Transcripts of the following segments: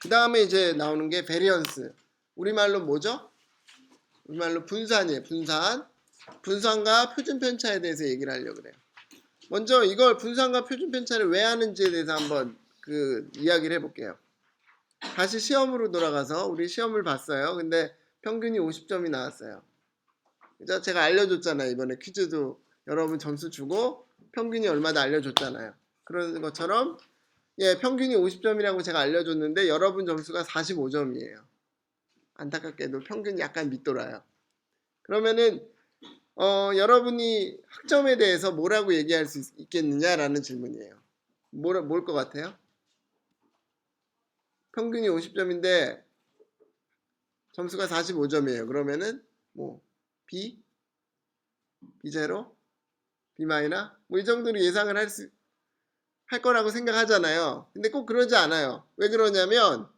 그 다음에 이제 나오는 게 베리언스. 우리말로 뭐죠? 우리말로 분산이에요. 분산. 분산과 표준 편차에 대해서 얘기를 하려고 그래요. 먼저 이걸 분산과 표준 편차를 왜 하는지에 대해서 한번 이야기를 해볼게요. 다시 시험으로 돌아가서 우리 시험을 봤어요. 근데 평균이 50점이 나왔어요. 그죠? 제가 알려줬잖아요. 이번에 퀴즈도 여러분 점수 주고 평균이 얼마나 알려줬잖아요. 그런 것처럼 예, 평균이 50점이라고 제가 알려줬는데 여러분 점수가 45점이에요. 안타깝게도 평균이 약간 밑돌아요. 그러면은 여러분이 학점에 대해서 뭐라고 얘기할 수 있겠느냐라는 질문이에요. 뭘 것 같아요? 평균이 50점인데 점수가 45점이에요. 그러면은 뭐 B, B0, B 마이너 뭐 이 정도로 예상을 할 거라고 생각하잖아요. 근데 꼭 그러지 않아요. 왜 그러냐면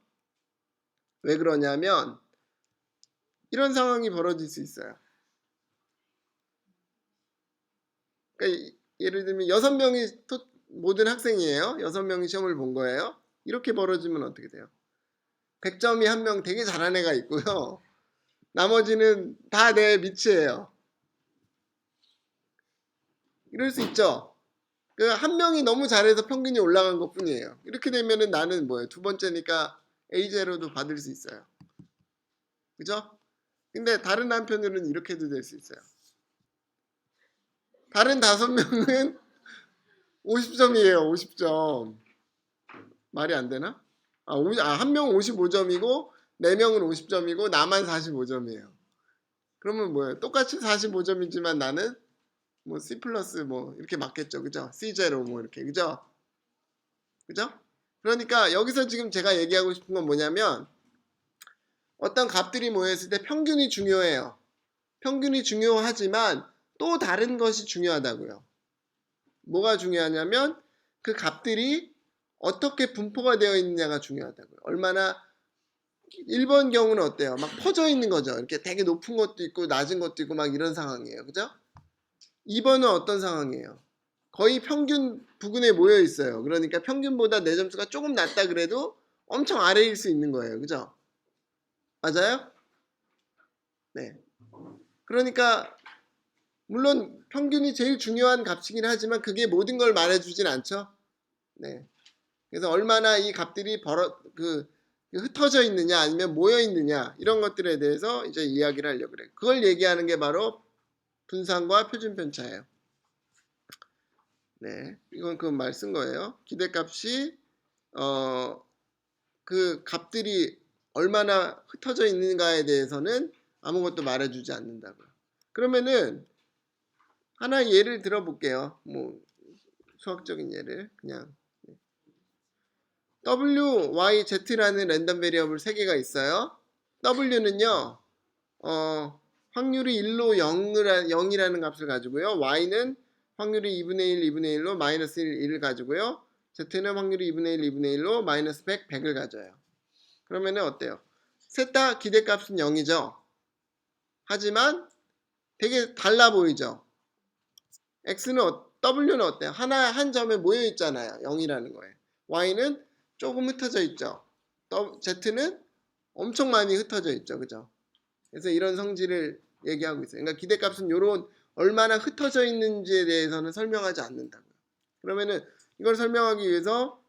이런 상황이 벌어질 수 있어요. 그러니까 예를 들면 6명이 모든 학생이에요. 6명이 시험을 본 거예요. 이렇게 벌어지면 어떻게 돼요? 100점이 한 명 되게 잘한 애가 있고요. 나머지는 다 내 밑이에요. 이럴 수 있죠. 그 한 명이 너무 잘해서 평균이 올라간 것 뿐이에요. 이렇게 되면은 나는 뭐예요? 두 번째니까 A0도 받을 수 있어요. 그죠? 근데 다른 한편으로는 이렇게도 될 수 있어요. 다른 5명은 50점이에요. 50점. 말이 안 되나? 한 명은 55점이고 4명은 50점이고 나만 45점이에요. 그러면 뭐예요? 똑같이 45점이지만 나는 뭐 C 플러스 뭐 이렇게 맞겠죠. 그죠? C0 뭐 이렇게. 그죠? 그죠? 그러니까 여기서 지금 제가 얘기하고 싶은 건 뭐냐면 어떤 값들이 모였을 때 평균이 중요해요. 평균이 중요하지만 또 다른 것이 중요하다고요. 뭐가 중요하냐면 그 값들이 어떻게 분포가 되어 있느냐가 중요하다고요. 얼마나 1번 경우는 어때요? 막 퍼져 있는 거죠. 이렇게 되게 높은 것도 있고 낮은 것도 있고 막 이런 상황이에요. 그죠? 2번은 어떤 상황이에요? 거의 평균 부근에 모여 있어요. 그러니까 평균보다 내 점수가 조금 낮다 그래도 엄청 아래일 수 있는 거예요. 그죠? 맞아요? 네. 그러니까 물론 평균이 제일 중요한 값이긴 하지만 그게 모든 걸 말해주진 않죠. 네. 그래서 얼마나 이 값들이 흩어져 있느냐 아니면 모여 있느냐 이런 것들에 대해서 이제 이야기를 하려고 그래요. 그걸 얘기하는 게 바로 분산과 표준 편차예요. 네, 이건 그 말 쓴 거예요. 기대값이 그 값들이 얼마나 흩어져 있는가에 대해서는 아무것도 말해주지 않는다고요. 그러면은 하나 예를 들어볼게요. 뭐 수학적인 예를 그냥 W, Y, Z라는 랜덤 베리어블 3개가 있어요. W는요, 확률이 1로 0이라는 값을 가지고요. Y는 확률이 2분의 1, 2분의 1로 마이너스 1을 가지고요. Z는 확률이 2분의 1, 2분의 1로 마이너스 100, 100을 가져요. 그러면은 어때요? 셋 다 기대값은 0이죠. 하지만 되게 달라 보이죠. W는 어때요? 한 점에 모여 있잖아요. 0이라는 거예요. Y는 조금 흩어져 있죠. Z는 엄청 많이 흩어져 있죠. 그죠? 그래서 이런 성질을 얘기하고 있어요. 그러니까 기대값은 요런 얼마나 흩어져 있는지에 대해서는 설명하지 않는다고요. 그러면은 이걸 설명하기 위해서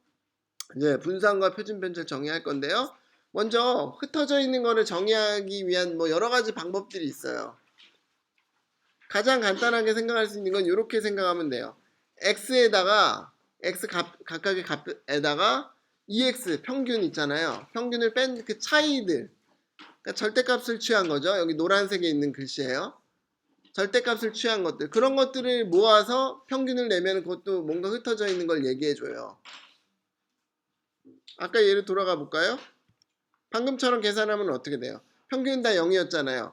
이제 분산과 표준 편차를 정의할 건데요. 먼저 흩어져 있는 거를 정의하기 위한 뭐 여러 가지 방법들이 있어요. 가장 간단하게 생각할 수 있는 건 이렇게 생각하면 돼요. x에다가 x 각각의 값에다가 EX 평균 있잖아요. 평균을 뺀 그 차이들, 그러니까 절대값을 취한 거죠. 여기 노란색에 있는 글씨예요. 절대값을 취한 것들, 그런 것들을 모아서 평균을 내면 그것도 뭔가 흩어져 있는 걸 얘기해줘요. 아까 예를 돌아가 볼까요? 방금처럼 계산하면 어떻게 돼요? 평균 다 0이었잖아요.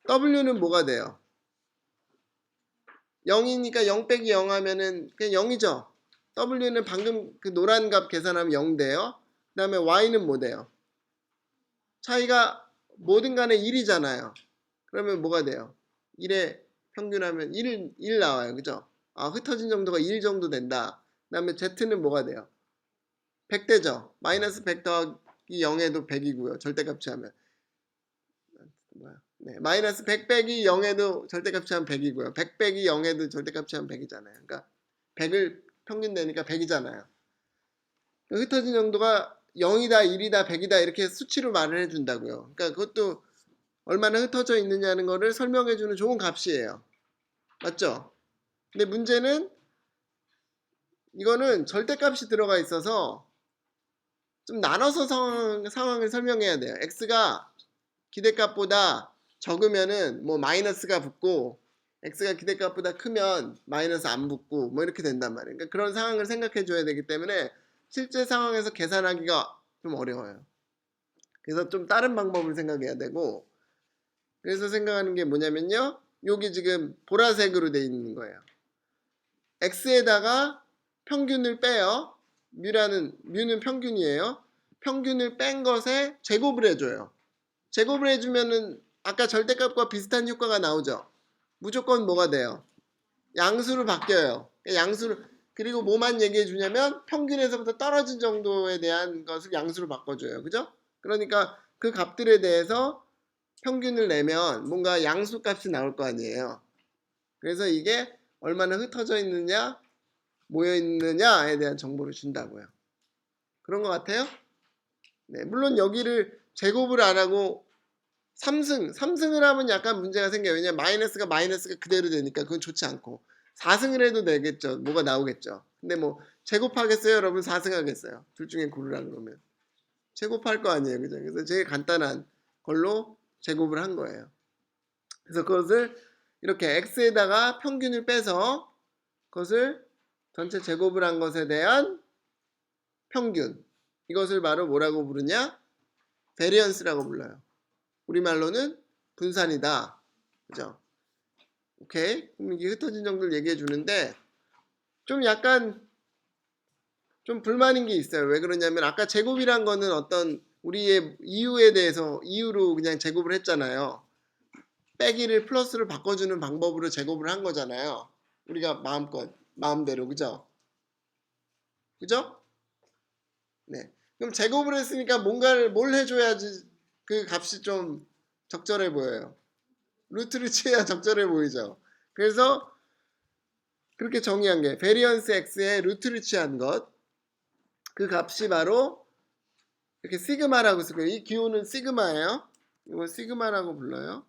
W는 뭐가 돼요? 0이니까 0 빼기 0 하면은 그냥 0이죠. W는 방금 그 노란 값 계산하면 0 돼요. 그 다음에 Y는 뭐 돼요? 차이가 뭐든 간에 1이잖아요. 그러면 뭐가 돼요? 1에 평균하면 1 나와요. 그죠? 흩어진 정도가 1 정도 된다. 그 다음에 Z는 뭐가 돼요? 100 되죠? 마이너스 100 더하기 0에도 100이고요. 절대값 취하면. 네, 마이너스 100 빼기 0에도 절대값 취하면 100이고요. 100 빼기 0에도 절대값 취하면 100이잖아요. 그러니까 100을 평균 내니까 100이잖아요. 흩어진 정도가 0이다, 1이다, 100이다 이렇게 수치로 말을 해준다고요. 그러니까 그것도 얼마나 흩어져 있느냐는 거를 설명해주는 좋은 값이에요. 맞죠? 근데 문제는 이거는 절대값이 들어가 있어서 좀 나눠서 상황을 설명해야 돼요. x가 기대값보다 적으면은 뭐 마이너스가 붙고 x가 기대값보다 크면 마이너스 안 붙고 뭐 이렇게 된단 말이에요. 그러니까 그런 상황을 생각해 줘야 되기 때문에 실제 상황에서 계산하기가 좀 어려워요. 그래서 좀 다른 방법을 생각해야 되고, 그래서 생각하는 게 뭐냐면요, 여기 지금 보라색으로 돼 있는 거예요. x에다가 평균을 빼요. 뮤는 평균이에요. 평균을 뺀 것에 제곱을 해줘요. 제곱을 해주면은 아까 절대값과 비슷한 효과가 나오죠. 무조건 뭐가 돼요? 양수로 바뀌어요. 양수를, 그리고 뭐만 얘기해 주냐면 평균에서부터 떨어진 정도에 대한 것을 양수로 바꿔줘요. 그죠? 그러니까 그 값들에 대해서 평균을 내면 뭔가 양수 값이 나올 거 아니에요. 그래서 이게 얼마나 흩어져 있느냐, 모여 있느냐에 대한 정보를 준다고요. 그런 것 같아요? 네, 물론 여기를 제곱을 안 하고 3승을 하면 약간 문제가 생겨요. 왜냐면 마이너스가 그대로 되니까 그건 좋지 않고 4승을 해도 되겠죠. 뭐가 나오겠죠. 근데 뭐 제곱하겠어요? 여러분 4승 하겠어요? 둘 중에 고르라 그러면 제곱할 거 아니에요. 그죠? 그래서 제일 간단한 걸로 제곱을 한 거예요. 그래서 그것을 이렇게 x에다가 평균을 빼서 그것을 전체 제곱을 한 것에 대한 평균, 이것을 바로 뭐라고 부르냐? 베리언스라고 불러요. 우리말로는 분산이다. 그죠? 오케이. 그럼 이게 흩어진 정도를 얘기해 주는데 좀 약간 좀 불만인 게 있어요. 왜 그러냐면 아까 제곱이란 거는 어떤 우리의 이유에 대해서 이유로 그냥 제곱을 했잖아요. 빼기를 플러스로 바꿔주는 방법으로 제곱을 한 거잖아요. 우리가 마음대로. 그죠? 그죠? 네. 그럼 제곱을 했으니까 뭘 해줘야지 그 값이 좀 적절해 보여요. 루트를 치해야 적절해 보이죠. 그래서 그렇게 정의한 게 베리언스 x의 루트를 취한 것, 그 값이 바로 이렇게 시그마라고 쓰고요. 이 기호는 시그마예요. 이거 시그마라고 불러요.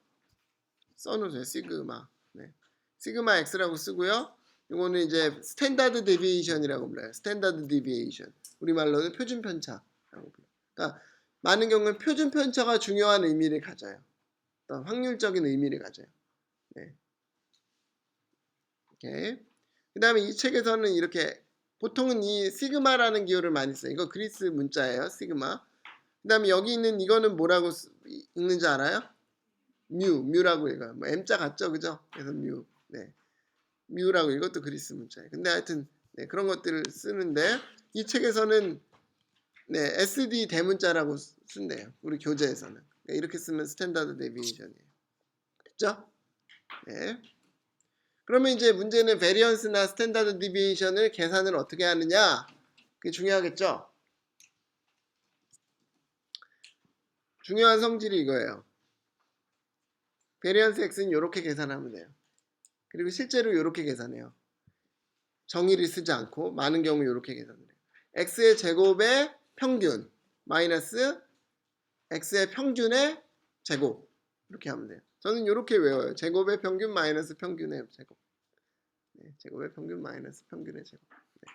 써놓으세요. 시그마. 네. 시그마 x라고 쓰고요. 이거는 이제 스탠다드 데비에이션이라고 불러요. 스탠다드 데비에이션. 우리말로는 표준 편차라고 불러요. 그러니까 많은 경우는 표준 편차가 중요한 의미를 가져요. 어떤 확률적인 의미를 가져요. 네. 오케이. 그 다음에 이 책에서는 이렇게 보통은 이 시그마라는 기호를 많이 써요. 이거 그리스 문자예요. 시그마. 그 다음에 여기 있는 이거는 뭐라고 읽는지 알아요? 뮤라고 읽어요. 뭐 M자 같죠? 그죠? 그래서 뮤. 네. 뮤라고 이것도 그리스 문자예요. 근데 하여튼 네, 그런 것들을 쓰는데 이 책에서는 네, SD 대문자라고 쓴대요. 우리 교재에서는. 그러니까 이렇게 쓰면 스탠다드 데비에이션이에요. 됐죠? 네. 그러면 이제 문제는 베리언스나 스탠다드 디비에이션을 계산을 어떻게 하느냐? 그게 중요하겠죠? 중요한 성질이 이거예요. 베리언스 x는 이렇게 계산하면 돼요. 그리고 실제로 이렇게 계산해요. 정의를 쓰지 않고 많은 경우 이렇게 계산해요. x의 제곱의 평균 마이너스 x의 평균의 제곱, 이렇게 하면 돼요. 저는 이렇게 외워요. 제곱의 평균 마이너스 평균의 제곱. 네, 제곱의 평균 마이너스 평균의 제곱. 네.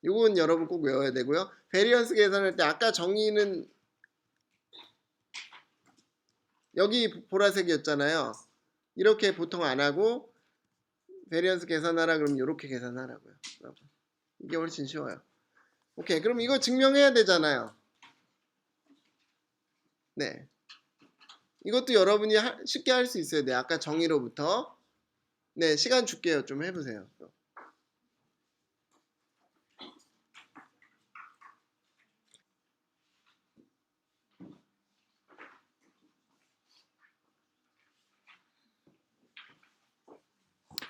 이건 여러분 꼭 외워야 되고요. 베리언스 계산할 때 아까 정의는 여기 보라색이었잖아요. 이렇게 보통 안 하고 베리언스 계산하라 그러면 이렇게 계산하라고요. 여러분. 이게 훨씬 쉬워요. 오케이, 그럼 이거 증명해야 되잖아요. 네, 이것도 여러분이 쉽게 할 수 있어야 돼요. 아까 정의로부터. 네, 시간 줄게요. 좀 해보세요.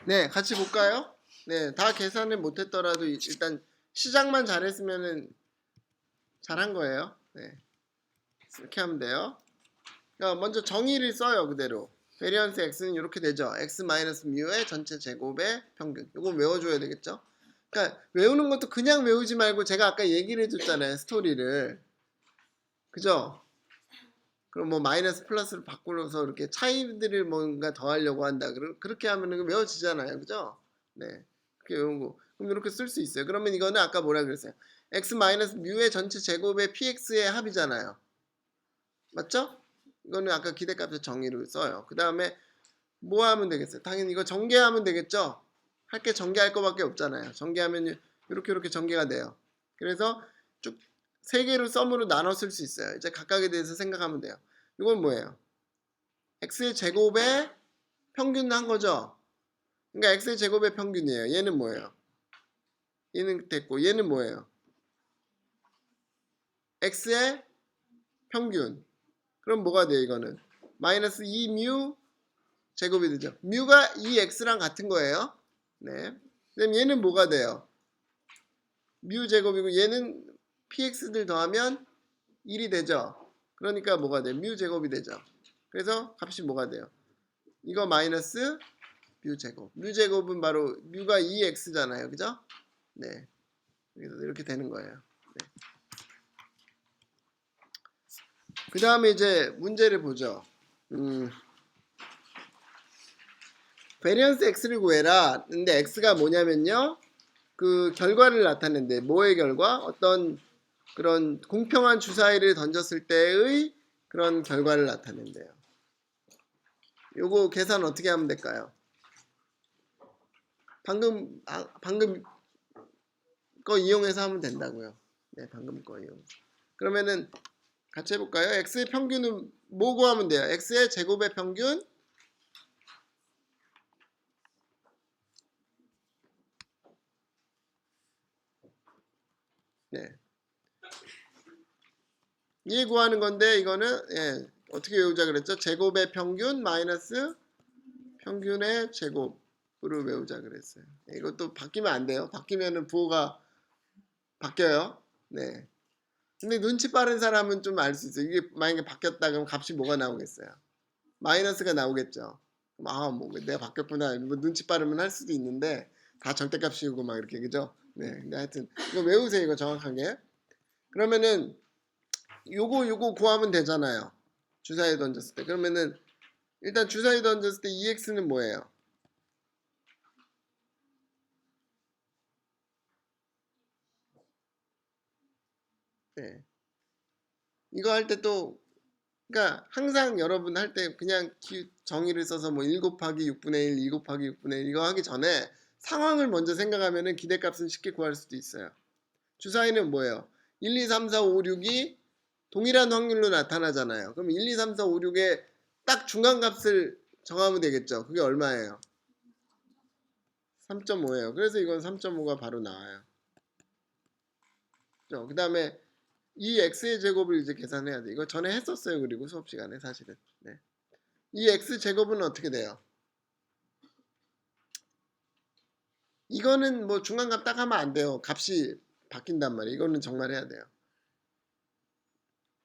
네, 같이 볼까요? 네, 다 계산을 못했더라도 일단 시작만 잘했으면은 잘한 거예요. 네. 이렇게 하면 돼요. 그러니까 먼저 정의를 써요. 그대로. 베리언스 x는 이렇게 되죠. x 마이너스 뮤의 전체 제곱의 평균. 이거 외워줘야 되겠죠. 그러니까 외우는 것도 그냥 외우지 말고 제가 아까 얘기를 해줬잖아요. 스토리를. 그죠? 그럼 뭐 마이너스 플러스를 바꾸어서 이렇게 차이들을 뭔가 더하려고 한다. 그렇게 하면은 외워지잖아요. 그죠? 네. 그렇게 외우고. 그럼 이렇게 쓸 수 있어요. 그러면 이거는 아까 뭐라 그랬어요? x 마이너스 뮤의 전체 제곱의 px의 합이잖아요. 맞죠? 이거는 아까 기대값의 정의를 써요. 그 다음에 뭐 하면 되겠어요? 당연히 이거 전개하면 되겠죠? 할 게 전개할 거밖에 없잖아요. 전개하면 이렇게 전개가 돼요. 그래서 쭉 세 개로 썸으로 나눠 쓸 수 있어요. 이제 각각에 대해서 생각하면 돼요. 이건 뭐예요? x의 제곱의 평균 한 거죠? 그러니까 x의 제곱의 평균이에요. 얘는 뭐예요? 얘는 됐고 얘는 뭐예요? x의 평균. 그럼 뭐가 돼요 이거는? 마이너스 2뮤 제곱이 되죠. 뮤가 2x랑 같은 거예요. 네. 그럼 얘는 뭐가 돼요? 뮤 제곱이고 얘는 px들 더하면 1이 되죠. 그러니까 뭐가 돼요? 뮤 제곱이 되죠. 그래서 값이 뭐가 돼요? 이거 마이너스 뮤 제곱. 뮤 제곱은 바로 뮤가 2x잖아요. 그죠? 네. 그래서 이렇게 되는 거예요. 네. 그 다음에 이제 문제를 보죠. 베리언스 x를 구해라. 근데 x가 뭐냐면요. 그 결과를 나타낸대. 뭐의 결과? 어떤 그런 공평한 주사위를 던졌을 때의 그런 결과를 나타낸대요. 요거 계산 어떻게 하면 될까요? 방금 거 이용해서 하면 된다고요. 네, 방금 거 이용. 그러면은 같이 해볼까요? x의 평균은 뭐 구하면 돼요? x의 제곱의 평균 네. 이 구하는 건데 이거는 예, 어떻게 외우자 그랬죠? 제곱의 평균 마이너스 평균의 제곱으로 외우자 그랬어요. 예, 이것도 바뀌면 안 돼요. 바뀌면은 부호가 바뀌어요. 네. 근데 눈치 빠른 사람은 좀 알 수 있어요. 이게 만약에 바뀌었다 그러면 값이 뭐가 나오겠어요? 마이너스가 나오겠죠. 뭐 내가 바뀌었구나. 뭐 눈치 빠르면 할 수도 있는데 다 절대값이고 막 이렇게 그죠? 네. 근데 하여튼 이거 외우세요. 이거 정확하게. 그러면은 요거 구하면 되잖아요. 주사위 던졌을 때. 그러면은 일단 주사위 던졌을 때 EX는 뭐예요? 네. 이거 할 때 또 그러니까 항상 여러분 할 때 그냥 정의를 써서 뭐 1 곱하기 6분의 1, 2 곱하기 6분의 1 이거 하기 전에 상황을 먼저 생각하면은 기대값은 쉽게 구할 수도 있어요. 주사위는 뭐예요? 1, 2, 3, 4, 5, 6이 동일한 확률로 나타나잖아요. 그럼 1, 2, 3, 4, 5, 6의 딱 중간값을 정하면 되겠죠. 그게 얼마예요? 3.5예요. 그래서 이건 3.5가 바로 나와요. 그 다음에 이 x의 제곱을 이제 계산해야 돼. 이거 전에 했었어요. 그리고 수업 시간에 사실은. 네. 이 x 제곱은 어떻게 돼요? 이거는 뭐 중간값 딱 하면 안 돼요. 값이 바뀐단 말이에요. 이거는 정말 해야 돼요.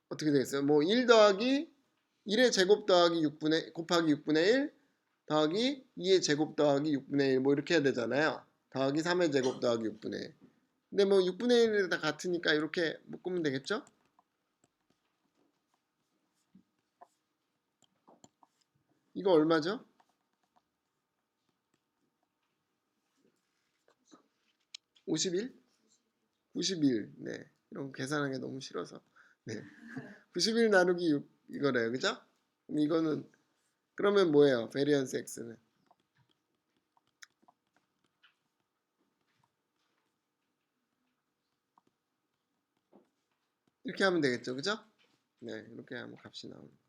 어떻게 되겠어요? 뭐 1 더하기 1의 제곱 더하기 6분의 곱하기 6분의 1 더하기 2의 제곱 더하기 6분의 1 뭐 이렇게 해야 되잖아요. 더하기 3의 제곱 더하기 6분의 1. 근데 뭐 6분의 1이 다 같으니까 이렇게 묶으면 되겠죠? 이거 얼마죠? 51? 91. 네. 이런 거 계산하기 가 너무 싫어서. 네. 91 나누기 6 이거래요. 그죠? 그럼 이거는 그러면 뭐예요? 베리언스 x는 이렇게 하면 되겠죠. 그죠? 네. 이렇게 하면 값이 나오는 거예요.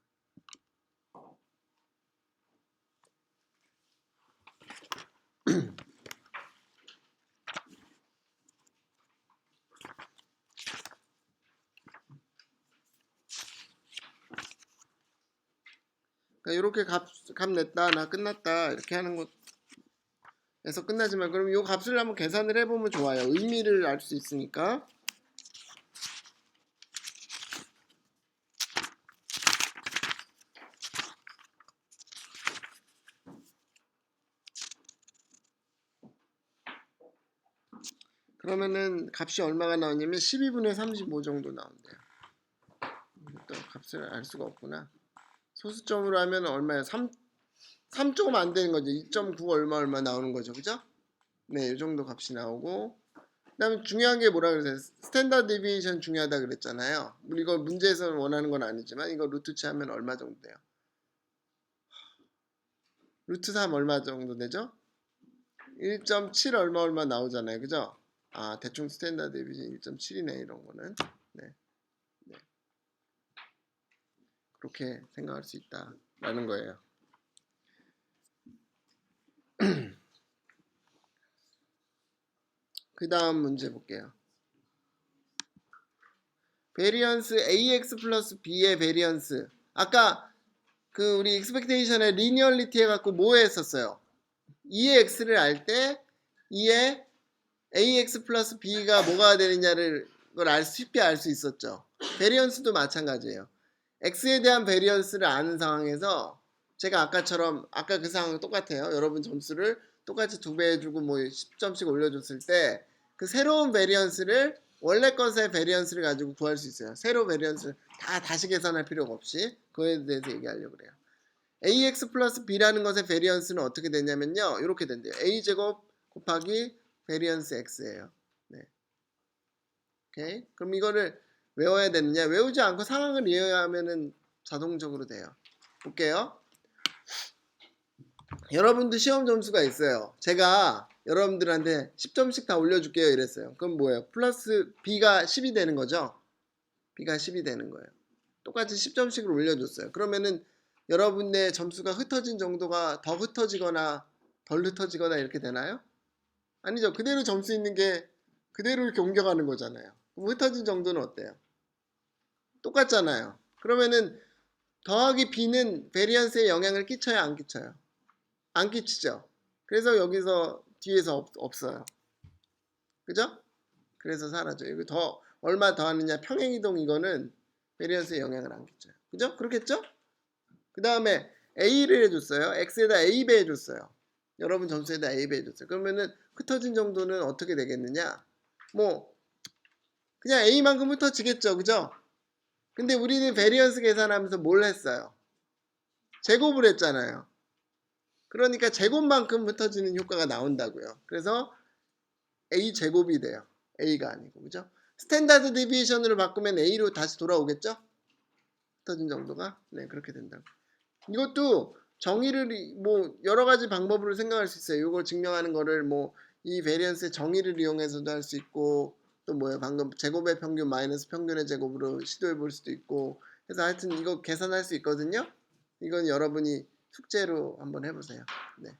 그러니까 이렇게 값 냈다 나 끝났다 이렇게 하는 것에서 끝나지만 그럼 이 값을 한번 계산을 해보면 좋아요. 의미를 알 수 있으니까 그러면은 값이 얼마가 나오냐면 12분의 35 정도 나온대요. 또 값을 알 수가 없구나. 소수점으로 하면 얼마야? 3 조금 안 되는 거죠. 2.9 얼마 나오는 거죠. 그죠? 네, 이 정도 값이 나오고, 그다음에 중요한 게 뭐라 그랬어요? 스탠다드 디비에이션 중요하다 그랬잖아요. 이거 문제에서 원하는 건 아니지만 이거 루트 치하면 얼마 정도 돼요? 루트 3 얼마 정도 되죠? 1.7 얼마 나오잖아요. 그죠? 아, 대충 스탠다드 디비에이션 1.7이네 이런 거는. 네. 네. 그렇게 생각할 수 있다라는 거예요. 그 다음 문제 볼게요. 베리언스 AX 플러스 B의 베리언스. 아까 그 우리 익스펙테이션의 리니얼리티 해갖고 뭐 했었어요? 2의 X를 알 때 2의 AX 플러스 B가 뭐가 되느냐를 그걸 쉽게 알 수 있었죠. 베리언스도 마찬가지예요. X에 대한 베리언스를 아는 상황에서 제가 아까처럼 아까 그 상황은 똑같아요. 여러분 점수를 똑같이 2배 해주고 뭐 10점씩 올려줬을 때 그 새로운 베리언스를 원래 것의 베리언스를 가지고 구할 수 있어요. 새로 베리언스 다시 계산할 필요가 없이 그거에 대해서 얘기하려고 그래요. AX 플러스 B라는 것의 베리언스는 어떻게 되냐면요. 이렇게 된대요. A제곱 곱하기 베리언스 X예요. 네. 오케이. 그럼 이거를 외워야 되느냐? 외우지 않고 상황을 이해하면은 자동적으로 돼요. 볼게요. 여러분도 시험 점수가 있어요. 제가 여러분들한테 10점씩 다 올려줄게요 이랬어요. 그럼 뭐예요? 플러스 B가 10이 되는 거죠? B가 10이 되는 거예요. 똑같이 10점씩을 올려줬어요. 그러면은 여러분의 점수가 흩어진 정도가 더 흩어지거나 덜 흩어지거나 이렇게 되나요? 아니죠. 그대로 점수 있는 게 그대로 이렇게 옮겨가는 거잖아요. 그럼 흩어진 정도는 어때요? 똑같잖아요. 그러면은 더하기 B는 베리언스에 영향을 끼쳐요? 안 끼쳐요? 안 끼치죠. 그래서 여기서 뒤에서 없어요. 그죠? 그래서 사라져요. 이거 더 얼마 더 하느냐 평행이동 이거는 베리언스에 영향을 안 끼쳐요. 그죠? 그렇겠죠? 그 다음에 A를 해줬어요. X에다 A배 해줬어요. 여러분 점수에다 A배 해줬어요. 그러면은 흩어진 정도는 어떻게 되겠느냐? 뭐 그냥 A만큼 흩어지겠죠. 그죠? 근데 우리는 베리언스 계산하면서 뭘 했어요? 제곱을 했잖아요. 그러니까 제곱만큼 흩어지는 효과가 나온다고요. 그래서 A 제곱이 돼요. A가 아니고. 그죠? 스탠다드 디비에이션으로 바꾸면 A로 다시 돌아오겠죠? 흩어진 정도가? 네, 그렇게 된다고. 이것도 정의를 뭐 여러 가지 방법으로 생각할 수 있어요. 이걸 증명하는 거를 뭐 이 베리언스의 정의를 이용해서도 할 수 있고 또 뭐예요? 방금 제곱의 평균 마이너스 평균의 제곱으로 시도해 볼 수도 있고 그래서 하여튼 이거 계산할 수 있거든요. 이건 여러분이 숙제로 한번 해보세요. 네.